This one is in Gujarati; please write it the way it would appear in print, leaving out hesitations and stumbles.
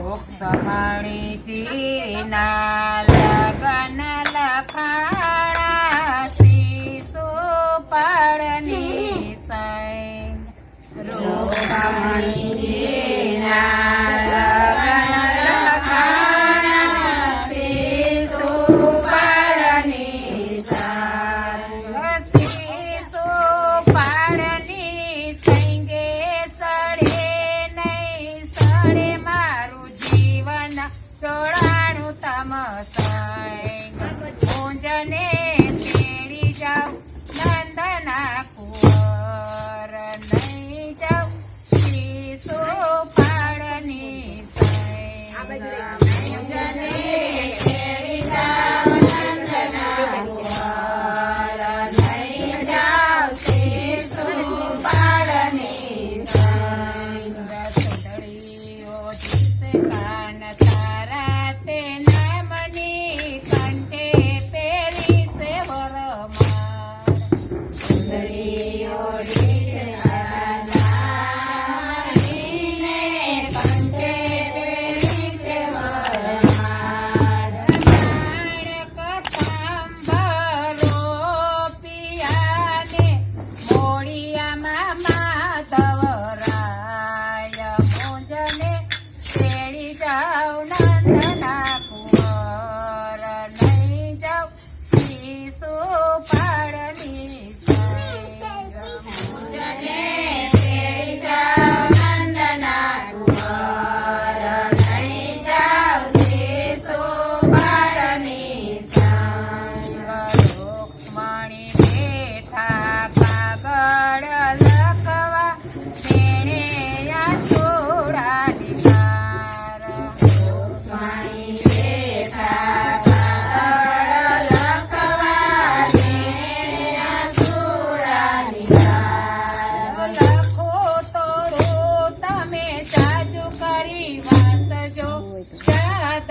રૂક્ષ્મણીજીના લગન લખાણા શિશુપાળની સૈન રૂક્ષ્મણીજીના લગન લખાણા શિશુપાળની સૈન શિશુપાળની સૈંગે સડે નહીં સડે મારું જીવન ચોરાણું તમ સૈંગ પૂંજને તેડી જાઉં નંદના કુંવર નહીં જાઉં શિશુપાળની સૈંગ પૂંજને તેડી જાઉં નંદના કુંવર નહીં જાઉં શિશુપાળની સૈંગ સુંદરીઓ જીસે કાન તારા તે નામની કંઠે પેરી સે વરમાળ સુંદરીઓ જીસે કાન તારીને કંઠે પેરી સે વરમાળ બાળક સાંભળો પિયાને મોડિયામાં માધવરાય પૂંજને તેડી જાઉં નંદના કુંવર નહીં જાઉં શિશુપાળની સૈંગ પૂંજને તેડી જાઉં નંદના કુંવર નહીં જાઉં શિશુપાળની સૈંગ રૂક્ષ્મણી બેઠા કાગળ લખવા તેણે આસુડાધિકાર રૂક્ષ્મણી બેઠા કાગળ લખવા તેણે આસુડાધિકાર લખો તોડો તમે સાજુ કરી વાંચજો જાત